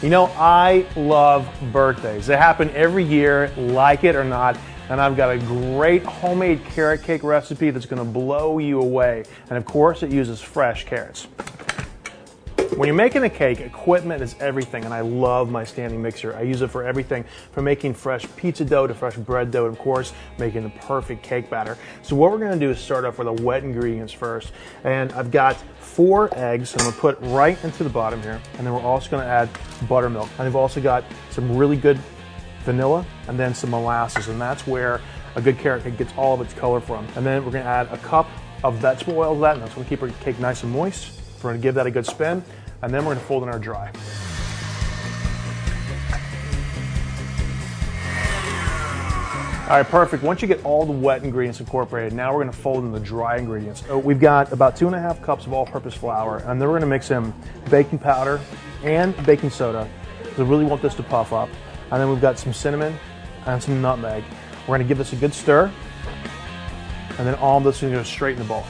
You know, I love birthdays. They happen every year, like it or not, and I've got a great homemade carrot cake recipe that's gonna blow you away. And of course, it uses fresh carrots. When you're making a cake, equipment is everything, and I love my standing mixer. I use it for everything from making fresh pizza dough to fresh bread dough, and of course, making the perfect cake batter. So what we're gonna do is start off with the wet ingredients first. And I've got 4 eggs, I'm gonna put right into the bottom here, and then we're also gonna add buttermilk. And I've also got some really good vanilla, and then some molasses, and that's where a good carrot cake gets all of its color from. And then we're gonna add a cup of vegetable oil to that, and that's gonna keep our cake nice and moist. We're gonna give that a good spin, and then we're gonna fold in our dry. All right, perfect. Once you get all the wet ingredients incorporated, now we're gonna fold in the dry ingredients. So we've got about 2.5 cups of all-purpose flour, and then we're gonna mix in baking powder and baking soda, because we really want this to puff up. And then we've got some cinnamon and some nutmeg. We're gonna give this a good stir, and then all of this is gonna go straight in the bowl.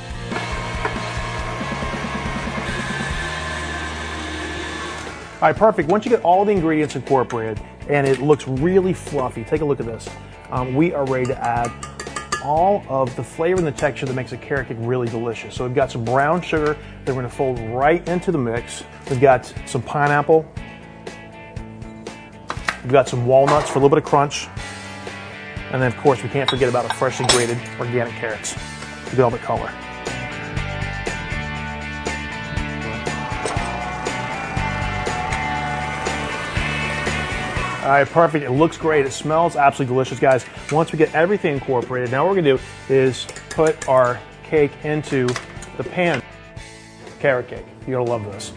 All right, perfect. Once you get all the ingredients incorporated and it looks really fluffy, take a look at this. We are ready to add all of the flavor and the texture that makes a carrot cake really delicious. So we've got some brown sugar that we're gonna fold right into the mix. We've got some pineapple. We've got some walnuts for a little bit of crunch. And then of course, we can't forget about our freshly grated organic carrots to get all the color. All right, perfect. It looks great. It smells absolutely delicious, guys. Once we get everything incorporated, now what we're gonna do is put our cake into the pan. Carrot cake. You're gonna love this.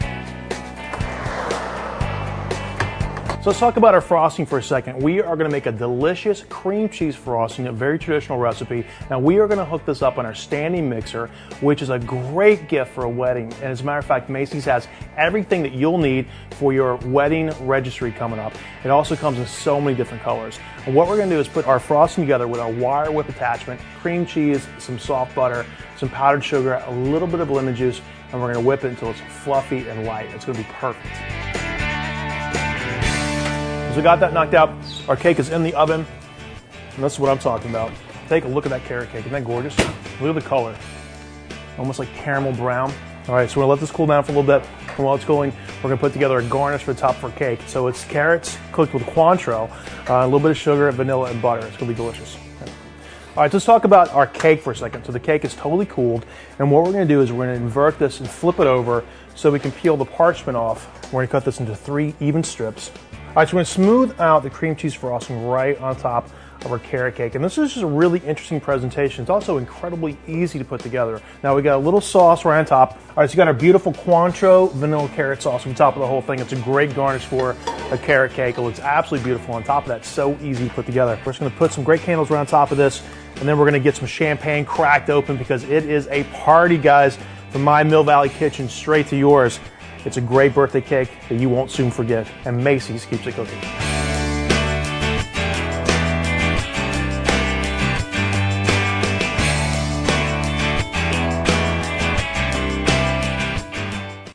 So let's talk about our frosting for a second. We are gonna make a delicious cream cheese frosting, a very traditional recipe. Now we are gonna hook this up on our standing mixer, which is a great gift for a wedding. And as a matter of fact, Macy's has everything that you'll need for your wedding registry coming up. It also comes in so many different colors. And what we're gonna do is put our frosting together with our wire whip attachment, cream cheese, some soft butter, some powdered sugar, a little bit of lemon juice, and we're gonna whip it until it's fluffy and light. It's gonna be perfect. So we got that knocked out. Our cake is in the oven, and this is what I'm talking about. Take a look at that carrot cake. Isn't that gorgeous? Look at the color. Almost like caramel brown. All right, so we're gonna let this cool down for a little bit. And while it's cooling, we're gonna put together a garnish for the top of our cake. So it's carrots cooked with Cointreau, a little bit of sugar, vanilla, and butter. It's gonna be delicious. Okay. All right, let's talk about our cake for a second. So the cake is totally cooled, and what we're gonna do is we're gonna invert this and flip it over so we can peel the parchment off. We're gonna cut this into 3 even strips. All right, so we're gonna smooth out the cream cheese frosting right on top of our carrot cake. And this is just a really interesting presentation. It's also incredibly easy to put together. Now we got a little sauce right on top. All right, so you got our beautiful Cointreau vanilla carrot sauce on top of the whole thing. It's a great garnish for a carrot cake. It looks absolutely beautiful on top of that. So easy to put together. We're just gonna put some great candles right on top of this, and then we're gonna get some champagne cracked open because it is a party, guys, from my Mill Valley kitchen straight to yours. It's a great birthday cake that you won't soon forget, and Macy's keeps it cooking.